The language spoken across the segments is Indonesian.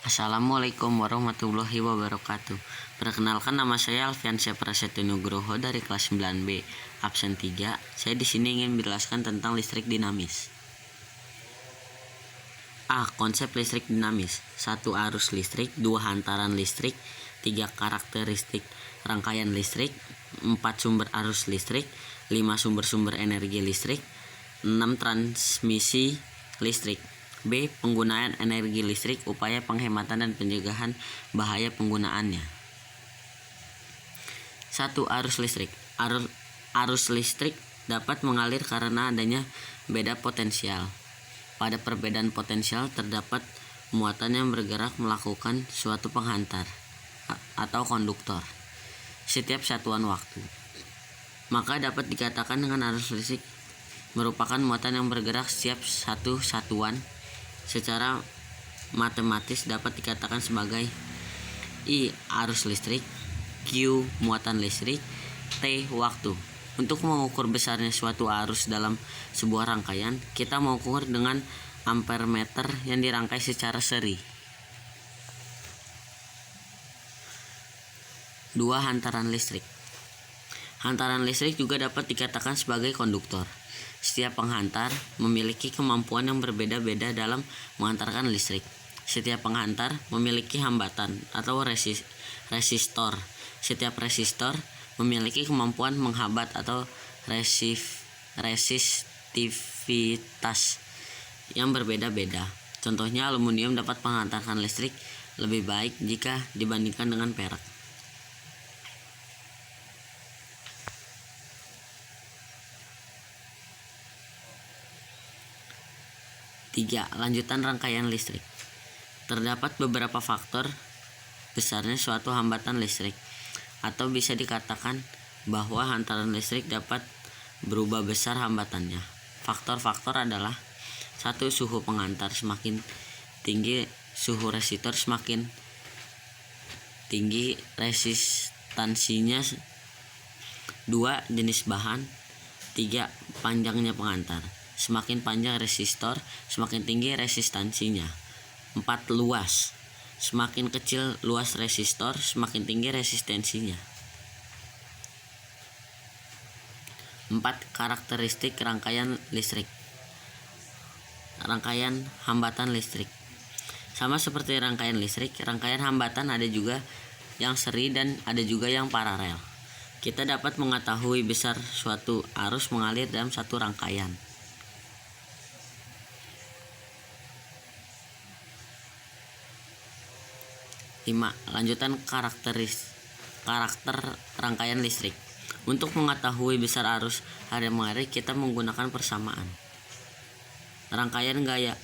Assalamualaikum warahmatullahi wabarakatuh. Perkenalkan, nama saya Alfiansyah Prasetyo Nugroho dari kelas 9B, absen 3. Saya di sini ingin menjelaskan tentang listrik dinamis. A. Konsep listrik dinamis. 1. Arus listrik. 2. Hantaran listrik. 3. Karakteristik rangkaian listrik. 4. Sumber arus listrik. 5. Sumber-sumber energi listrik. 6. Transmisi listrik. B. Penggunaan energi listrik, upaya penghematan dan pencegahan bahaya penggunaannya. 1. Arus listrik. Arus listrik dapat mengalir karena adanya beda potensial. Pada perbedaan potensial terdapat muatan yang bergerak melakukan suatu penghantar atau konduktor setiap satuan waktu. Maka dapat dikatakan dengan arus listrik merupakan muatan yang bergerak setiap satu satuan. Secara matematis dapat dikatakan sebagai I. Arus listrik, Q. Muatan listrik, T. Waktu. Untuk mengukur besarnya suatu arus dalam sebuah rangkaian, kita mengukur dengan ampere meter yang dirangkai secara seri. 2. Hantaran listrik. Hantaran listrik juga dapat dikatakan sebagai konduktor. Setiap penghantar memiliki kemampuan yang berbeda-beda dalam menghantarkan listrik. Setiap penghantar memiliki hambatan atau resistor. Setiap resistor memiliki kemampuan menghambat atau resistivitas yang berbeda-beda. Contohnya, aluminium dapat menghantarkan listrik lebih baik jika dibandingkan dengan perak. 3. Lanjutan rangkaian listrik. Terdapat beberapa faktor besarnya suatu hambatan listrik, atau bisa dikatakan bahwa hantaran listrik dapat berubah besar hambatannya. Faktor-faktor adalah: 1. Suhu penghantar. Semakin tinggi suhu resistor, semakin tinggi resistansinya. 2. Jenis bahan. 3. Panjangnya penghantar. Semakin panjang resistor, semakin tinggi resistansinya. 4. Luas. Semakin kecil luas resistor, semakin tinggi resistensinya. 4. Karakteristik rangkaian listrik. Rangkaian hambatan listrik. Sama seperti rangkaian listrik, rangkaian hambatan ada juga yang seri dan ada juga yang paralel. Kita dapat mengetahui besar suatu arus mengalir dalam satu rangkaian. 5. Lanjutan karakter rangkaian listrik. Untuk mengetahui besar arus yang mengalir, kita menggunakan persamaan rangkaian gaya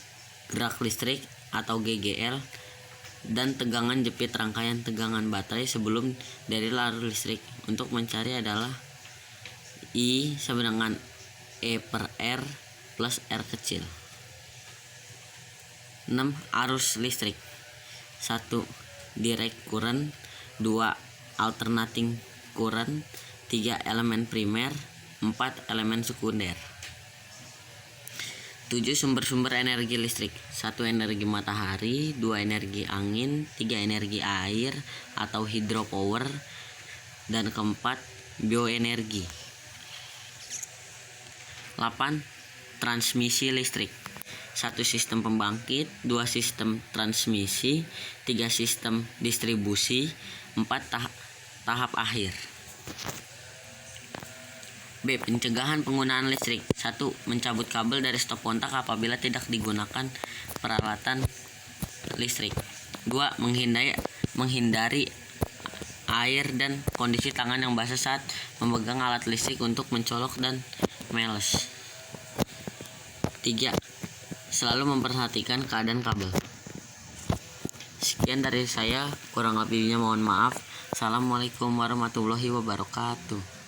gerak listrik atau GGL dan tegangan jepit rangkaian tegangan baterai sebelum dari arus listrik. Untuk mencari adalah I sama dengan E per R plus R kecil. 6. Arus listrik. 1. Direct current. 2. Alternating current. 3. Elemen primer. 4. Elemen sekunder. 7. Sumber-sumber energi listrik. 1. Energi matahari. 2. Energi angin. 3. Energi air atau hydropower. Dan keempat, bioenergi. 8. Transmisi listrik. 1. Sistem pembangkit. 2. Sistem transmisi. 3. Sistem distribusi. 4. Tahap akhir. B. Pencegahan penggunaan listrik. 1. Mencabut kabel dari stop kontak apabila tidak digunakan peralatan listrik. 2. Menghindari air dan kondisi tangan yang basah saat memegang alat listrik untuk mencolok dan meles. 3. Selalu memperhatikan keadaan kabel. Sekian dari saya, kurang lebihnya mohon maaf. Assalamualaikum warahmatullahi wabarakatuh.